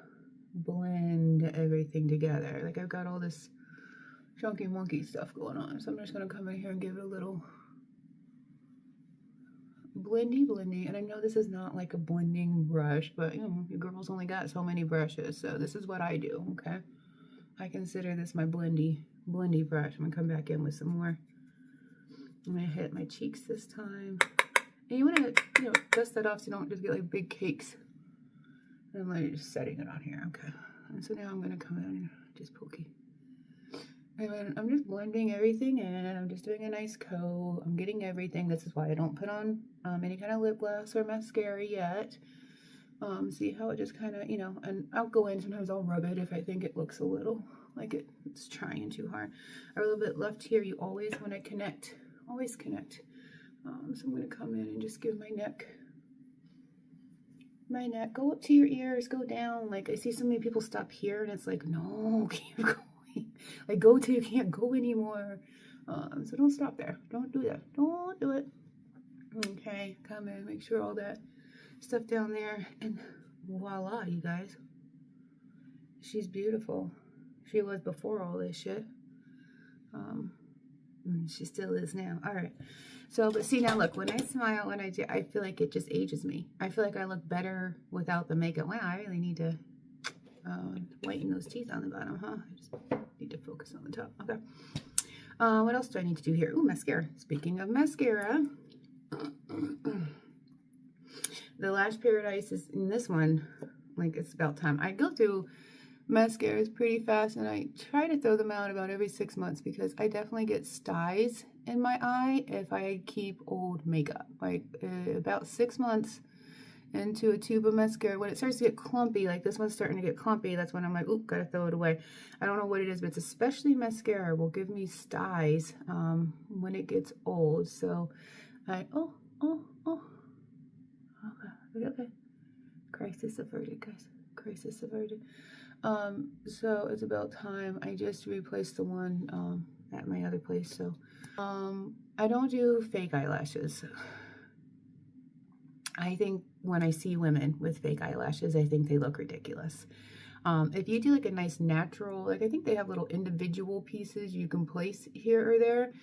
blend everything together. Like I've got all this chunky monkey stuff going on, so I'm just gonna come in here and give it a little blendy. And I know this is not like a blending brush, but you know, you girls only got so many brushes, so this is what I do. Okay, I consider this my blendy brush. I'm gonna come back in with some more. I'm gonna hit my cheeks this time, and you want to, you know, dust that off so you don't just get like big cakes. And I'm like just setting it on here. Okay, and so now I'm gonna come in and just pokey. And then I'm just blending everything in. I'm just doing a nice coat. I'm getting everything. This is why I don't put on any kind of lip gloss or mascara yet. See how it just kind of, you know, and I'll go in, sometimes I'll rub it if I think it looks a little like it's trying too hard. A little bit left here. You always want to connect, always connect. So I'm going to come in and just give my neck, go up to your ears, go down. Like I see so many people stop here and it's like, no, keep going. Like go till you can't go anymore. So don't stop there. Don't do that. Don't do it. Okay, come in, make sure all that stuff down there, and voila, you guys. She's beautiful. She was before all this shit. She still is now. All right. So, but see now, look, when I smile, when I feel like it just ages me. I feel like I look better without the makeup. Wow, I really need to whiten those teeth on the bottom, huh? I just need to focus on the top. Okay. What else do I need to do here? Ooh, mascara. Speaking of mascara, the Lash Paradise is in this one. Like it's about time. I go through mascaras pretty fast, and I try to throw them out about every 6 months because I definitely get styes in my eye if I keep old makeup. Like about 6 months into a tube of mascara, when it starts to get clumpy, like this one's starting to get clumpy, that's when I'm like, oop, gotta throw it away. I don't know what it is, but it's especially mascara will give me styes when it gets old. So I, okay. Crisis averted, guys. Crisis averted. So it's about time. I just replaced the one at my other place. So I don't do fake eyelashes. I think when I see women with fake eyelashes, I think they look ridiculous. If you do like a nice natural, like I think they have little individual pieces you can place here or there.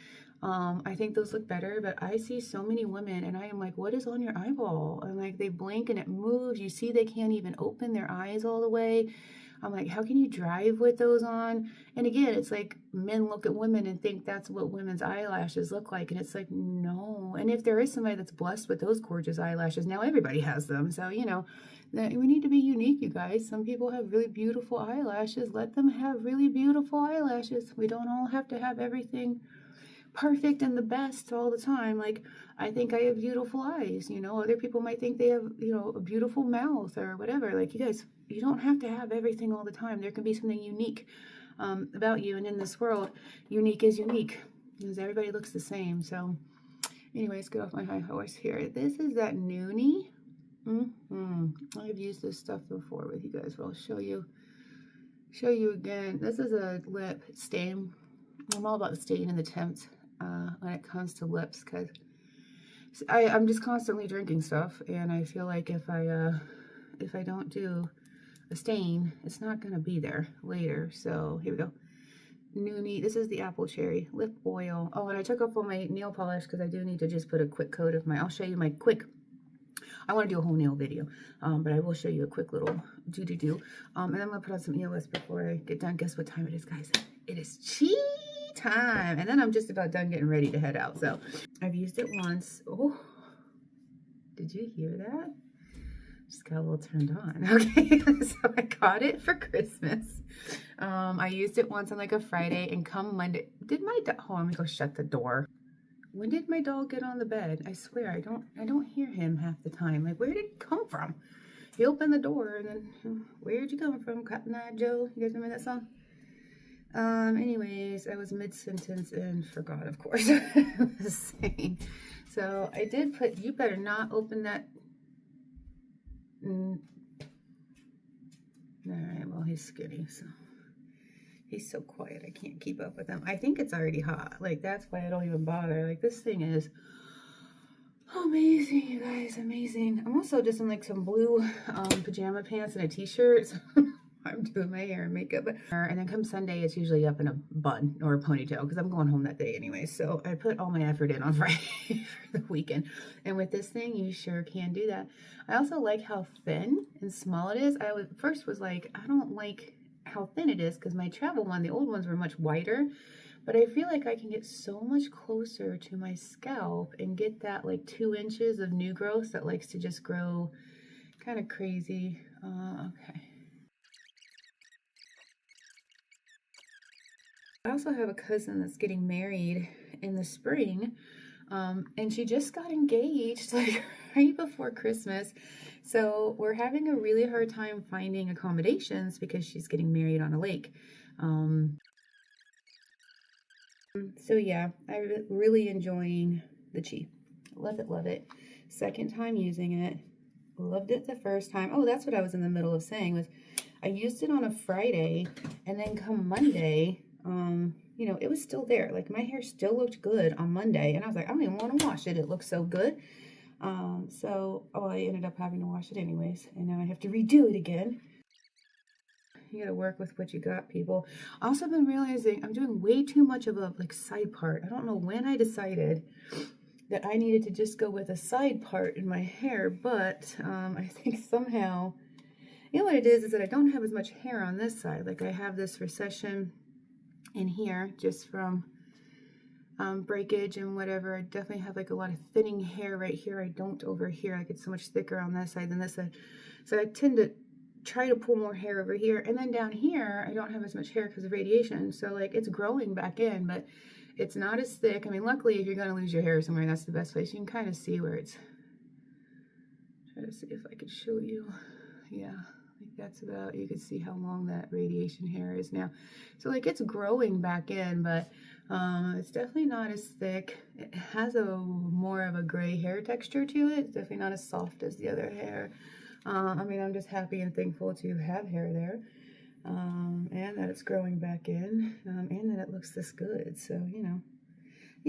I think those look better, but I see so many women and I am like, what is on your eyeball? And like they blink and it moves. You see they can't even open their eyes all the way. I'm like, how can you drive with those on? And again, it's like men look at women and think that's what women's eyelashes look like. And it's like, no. And if there is somebody that's blessed with those gorgeous eyelashes, now everybody has them. So, you know, we need to be unique, you guys. Some people have really beautiful eyelashes. Let them have really beautiful eyelashes. We don't all have to have everything perfect and the best all the time. Like I think I have beautiful eyes, you know. Other people might think they have, you know, a beautiful mouth or whatever. Like you guys, you don't have to have everything all the time. There can be something unique about you, and in this world, unique is unique because everybody looks the same. So anyways, get off my high horse here. This is that Noonie. I've used this stuff before with you guys, but I'll show you again. This is a lip stain. I'm all about the stain and the temps when it comes to lips, because I'm just constantly drinking stuff, and I feel like if I don't do a stain, it's not gonna be there later. So here we go. Noonie. This is the apple cherry lip oil. Oh, and I took off all my nail polish because I do need to just put a quick coat of I'll show you my quick. I want to do a whole nail video, but I will show you a quick little do. And I'm gonna put on some EOS before I get done. Guess what time it is, guys? It is cheese time, and then I'm just about done getting ready to head out. So I've used it once. Oh, did you hear that? Just got a little turned on. Okay, so I got it for Christmas. I used it once on like a Friday, and come Monday, did my dog, hold on, let me go shut the door. When did my dog get on the bed? I swear, I don't hear him half the time. Like, where did he come from? He opened the door, and then, where'd you come from, Cotton Eye Joe? You guys remember that song? Anyways, I was mid-sentence and forgot, of course, what I was saying. So I did put, you better not open that. All right, well, he's skinny, so he's so quiet, I can't keep up with him. I think it's already hot. Like, that's why I don't even bother. Like, this thing is amazing, you guys, amazing. I'm also just in like some blue pajama pants and a t-shirt. So I'm doing my hair and makeup. And then come Sunday, it's usually up in a bun or a ponytail because I'm going home that day anyway. So I put all my effort in on Friday for the weekend. And with this thing, you sure can do that. I also like how thin and small it is. I first was like, I don't like how thin it is because my travel one, the old ones were much wider. But I feel like I can get so much closer to my scalp and get that like 2 inches of new growth that likes to just grow kind of crazy. Okay. I also have a cousin that's getting married in the spring, and she just got engaged like right before Christmas. So we're having a really hard time finding accommodations because she's getting married on a lake. So yeah, I'm really enjoying the Chi. Love it, love it. Second time using it. Loved it the first time. Oh, that's what I was in the middle of saying was I used it on a Friday, and then come Monday, you know, it was still there. Like, my hair still looked good on Monday, and I was like, I don't even want to wash it. It looks so good. I ended up having to wash it anyways, and now I have to redo it again. You gotta work with what you got, people. Also been realizing I'm doing way too much of a like side part. I don't know when I decided that I needed to just go with a side part in my hair, but I think somehow, you know what it is that I don't have as much hair on this side. Like, I have this recession in here just from breakage and whatever. I definitely have like a lot of thinning hair right here. I don't over here. I get so much thicker on this side than this side. So I tend to try to pull more hair over here, and then down here I don't have as much hair because of radiation, so like it's growing back in, but it's not as thick. I mean, luckily, if you're going to lose your hair somewhere, that's the best place. You can kind of see where it's, try to see if I could show you. Yeah, like that's about, you can see how long that radiation hair is now. So like it's growing back in, but it's definitely not as thick. It has a more of a gray hair texture to it. It's definitely not as soft as the other hair. I mean, I'm just happy and thankful to have hair there, and that it's growing back in, and that it looks this good. So, you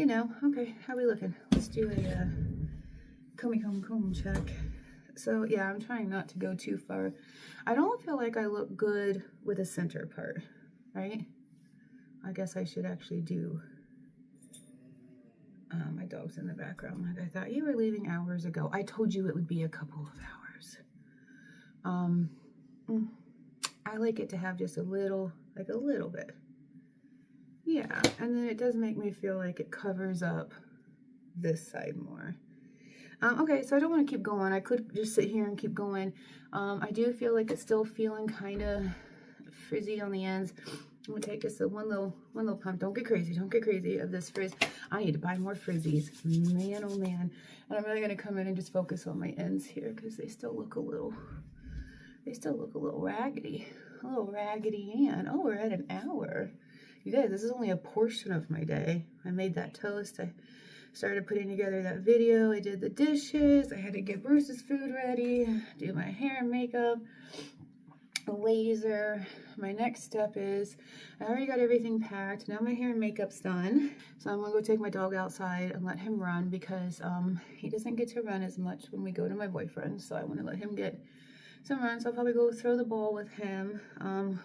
know, okay, how we looking? Let's do a comb check. So, yeah, I'm trying not to go too far. I don't feel like I look good with a center part, right? I guess I should actually do, my dog's in the background. Like, I thought you were leaving hours ago. I told you it would be a couple of hours. I like it to have just a little, like a little bit. Yeah, and then it does make me feel like it covers up this side more. Okay, so I don't want to keep going. I could just sit here and keep going. I do feel like it's still feeling kind of frizzy on the ends. I'm gonna take just one little pump. Don't get crazy of this frizz. I need to buy more frizzies, man, oh man. And I'm really gonna come in and just focus on my ends here because they still look a little raggedy, and oh, we're at an hour. You guys, this is only a portion of my day. I made that toast. I started putting together that video. I did the dishes. I had to get Bruce's food ready, do my hair and makeup, a laser. My next step is I already got everything packed. Now my hair and makeup's done. So I'm gonna go take my dog outside and let him run because he doesn't get to run as much when we go to my boyfriend. So I want to let him get some runs. I'll probably go throw the ball with him.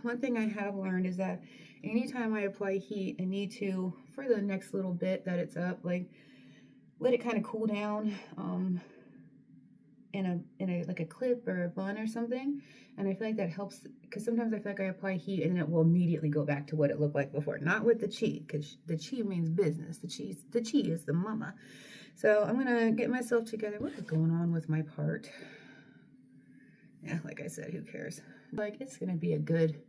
One thing I have learned is that anytime I apply heat, I need to, for the next little bit that it's up, like let it kind of cool down in a like a clip or a bun or something. And I feel like that helps because sometimes I feel like I apply heat and it will immediately go back to what it looked like before. Not with the Chi, because the Chi means business. The Chi is the mama. So I'm gonna get myself together. What is going on with my part? yeah, like I said, who cares? Like, it's gonna be a good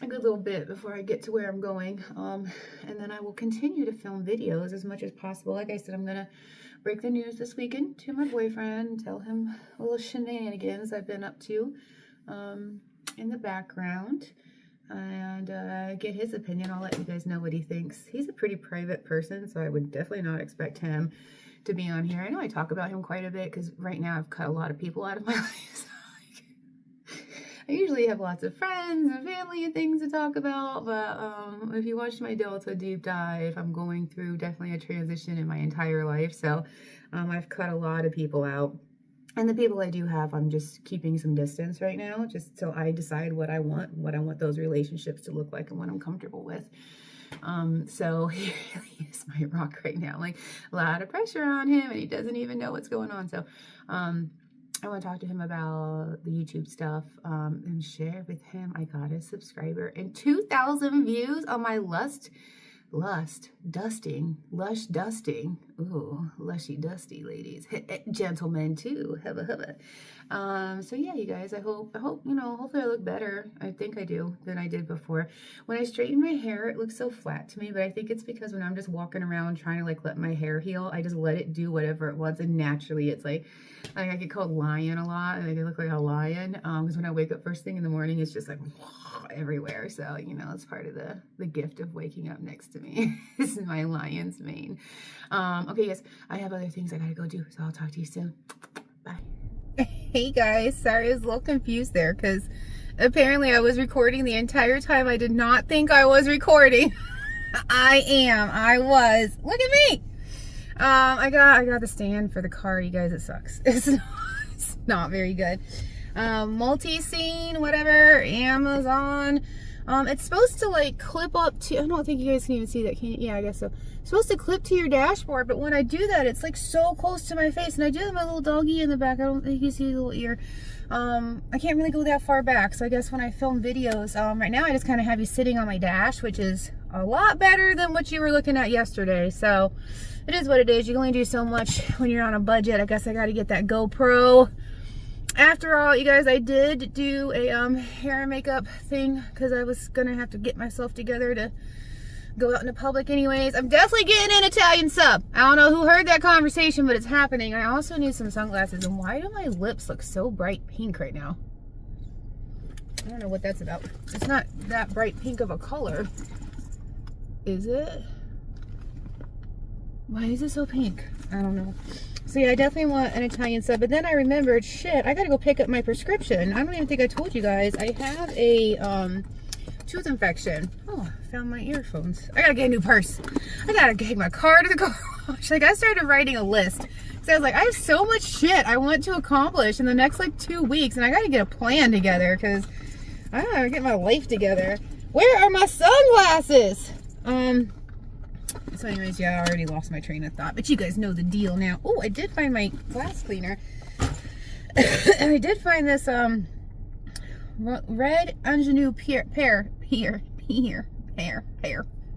little bit before I get to where I'm going. And then I will continue to film videos as much as possible. Like I said, I'm gonna break the news this weekend to my boyfriend, tell him a little shenanigans I've been up to in the background, and get his opinion. I'll let you guys know what he thinks. He's a pretty private person, so I would definitely not expect him to be on here. I know I talk about him quite a bit because right now I've cut a lot of people out of my life. I usually have lots of friends and family and things to talk about, but if you watched my Delta deep dive, I'm going through definitely a transition in my entire life, so I've cut a lot of people out. And the people I do have, I'm just keeping some distance right now, just till I decide what I want those relationships to look like and what I'm comfortable with. So he really is my rock right now. Like, a lot of pressure on him, and he doesn't even know what's going on. So, I want to talk to him about the YouTube stuff, and share with him I got a subscriber and 2,000 views on my lush dusting. Ooh, lushy dusty ladies, gentlemen too. Hubba hubba. So yeah, you guys, I hope, you know, hopefully I look better. I think I do than I did before. When I straighten my hair, it looks so flat to me, but I think it's because when I'm just walking around trying to like let my hair heal, I just let it do whatever it wants, and naturally it's like I get called lion a lot, and I look like a lion, because when I wake up first thing in the morning, it's just like everywhere. So, you know, it's part of the gift of waking up next to me. This is my lion's mane. Okay, guys, I have other things I gotta go do, so I'll talk to you soon. Bye. Hey guys, sorry I was a little confused there because apparently I was recording the entire time. I did not think I was recording. I was. Look at me. I got the stand for the car, you guys. It sucks. It's not very good. Multi-scene, whatever, Amazon. It's supposed to like clip up to, I don't think you guys can even see that, can you? Yeah, I guess so. It's supposed to clip to your dashboard, but when I do that, it's like so close to my face, and I do have my little doggy in the back. I don't think you can see his little ear. I can't really go that far back, so I guess when I film videos, right now I just kind of have you sitting on my dash, which is a lot better than what you were looking at yesterday. So it is what it is. You can only do so much when you're on a budget. I guess I got to get that GoPro. After all, you guys, I did do a hair and makeup thing because I was gonna have to get myself together to go out into public anyways. I'm definitely getting an Italian sub. I don't know who heard that conversation, but it's happening. I also need some sunglasses. And why do my lips look so bright pink right now? I don't know what that's about. It's not that bright pink of a color, is it? Why is it so pink? I don't know. So yeah, I definitely want an Italian sub. But then I remembered, shit, I gotta go pick up my prescription. I don't even think I told you guys. I have a tooth infection. Oh, I found my earphones. I gotta get a new purse. I gotta take my car to the car wash. Like, I started writing a list. So I was like, I have so much shit I want to accomplish in the next like 2 weeks, and I gotta get a plan together because I gotta get my life together. Where are my sunglasses? So anyways, yeah, I already lost my train of thought, but you guys know the deal now. Oh, I did find my glass cleaner. And I did find this red ingenue pear.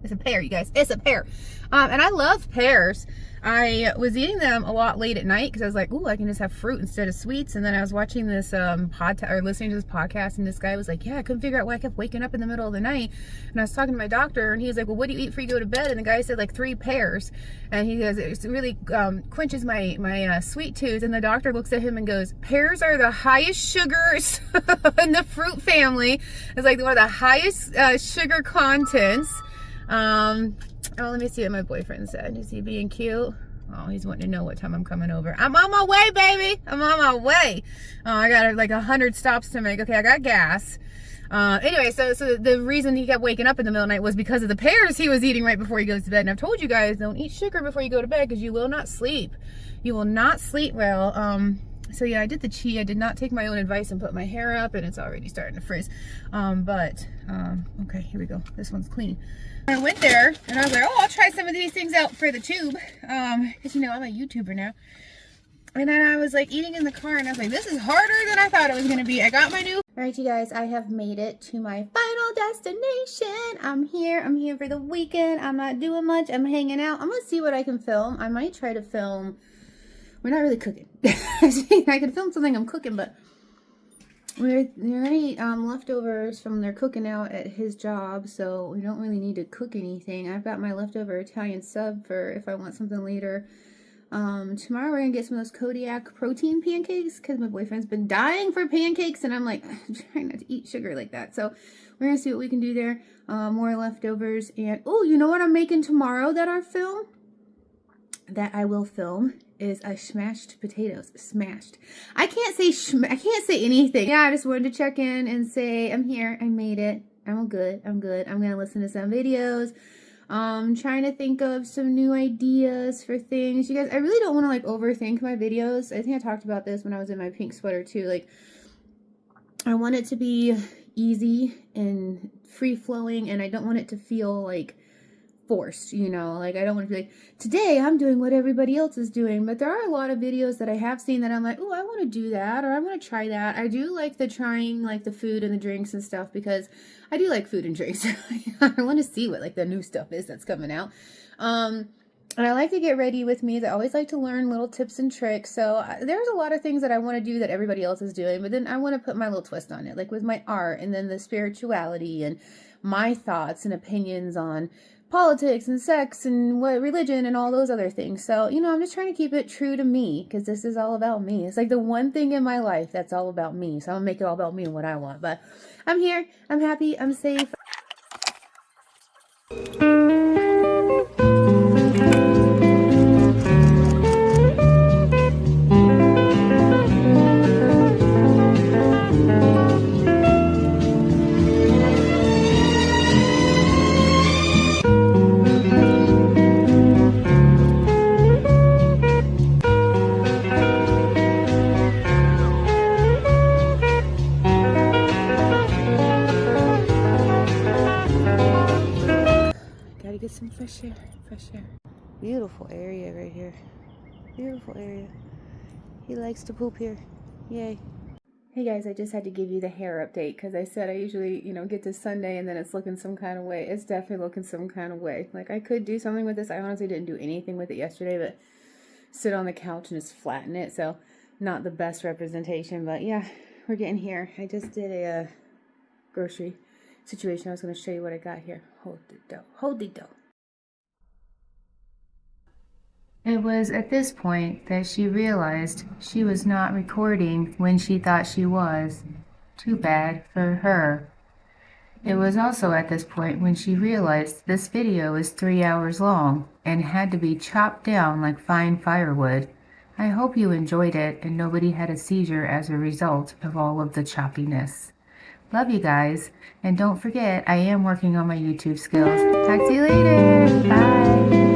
It's a pear, you guys. It's a pear. And I love pears. I was eating them a lot late at night because I was like, ooh, I can just have fruit instead of sweets. And then I was watching this listening to this podcast, and this guy was like, yeah, I couldn't figure out why I kept waking up in the middle of the night. And I was talking to my doctor, and he was like, well, what do you eat before you go to bed? And the guy said like 3 pears. And he goes, it really quenches my sweet tooth. And the doctor looks at him and goes, pears are the highest sugars in the fruit family. It's like one of the highest sugar contents. Oh, let me see what my boyfriend said. Is he being cute? Oh, he's wanting to know what time I'm coming over. I'm on my way, baby. I'm on my way. Oh, I got like 100 stops to make. Okay, I got gas. Anyway, so the reason he kept waking up in the middle of the night was because of the pears he was eating right before he goes to bed. And I've told you guys, don't eat sugar before you go to bed because you will not sleep. You will not sleep well. So yeah, I did the cheat. I did not take my own advice and put my hair up, and it's already starting to frizz. Okay, here we go. This one's clean. I went there and I was like, oh, I'll try some of these things out for the tube. Because, you know, I'm a YouTuber now. And then I was like eating in the car, and I was like, this is harder than I thought it was going to be. I got my new... Alright, you guys, I have made it to my final destination. I'm here for the weekend. I'm not doing much. I'm hanging out. I'm going to see what I can film. I might try to film... We're not really cooking. I can film something I'm cooking, but There are any leftovers from their cooking out at his job, so we don't really need to cook anything. I've got my leftover Italian sub for if I want something later. Tomorrow we're gonna get some of those Kodiak protein pancakes because my boyfriend's been dying for pancakes, and I'm like, I'm trying not to eat sugar like that. So we're gonna see what we can do there. More leftovers, and oh, you know what I'm making tomorrow that I will film is smashed potatoes. Smashed. I can't say anything. Yeah, I just wanted to check in and say I'm here. I made it. I'm good. I'm gonna listen to some videos. Trying to think of some new ideas for things. You guys, I really don't want to like overthink my videos. I think I talked about this when I was in my pink sweater too. Like, I want it to be easy and free flowing, and I don't want it to feel like forced, you know, like I don't want to be like, today I'm doing what everybody else is doing. But there are a lot of videos that I have seen that I'm like, oh, I want to do that, or I want to try that. I do like the trying like the food and the drinks and stuff, because I do like food and drinks. I want to see what like the new stuff is that's coming out. And I like to get ready with me. I always like to learn little tips and tricks. So there's a lot of things that I want to do that everybody else is doing, but then I want to put my little twist on it, like with my art and then the spirituality and my thoughts and opinions on politics and sex and what religion and all those other things. So, you know, I'm just trying to keep it true to me, because this is all about me. It's like the one thing in my life that's all about me. So I'm gonna make it all about me and what I want. But I'm here, I'm happy, I'm safe. Gotta get some fresh air, fresh air. Beautiful area right here. Beautiful area. He likes to poop here. Yay. Hey guys, I just had to give you the hair update because I said I usually, you know, get to Sunday and then it's looking some kind of way. It's definitely looking some kind of way. Like, I could do something with this. I honestly didn't do anything with it yesterday, but sit on the couch and just flatten it. So not the best representation, but yeah, we're getting here. I just did a grocery situation. I was going to show you what I got here. Hold the dough. Hold the dough. It was at this point that she realized she was not recording when she thought she was. Too bad for her. It was also at this point when she realized this video is 3 hours long and had to be chopped down like fine firewood. I hope you enjoyed it and nobody had a seizure as a result of all of the choppiness. Love you guys, and don't forget I am working on my YouTube skills. Talk to you later. Bye.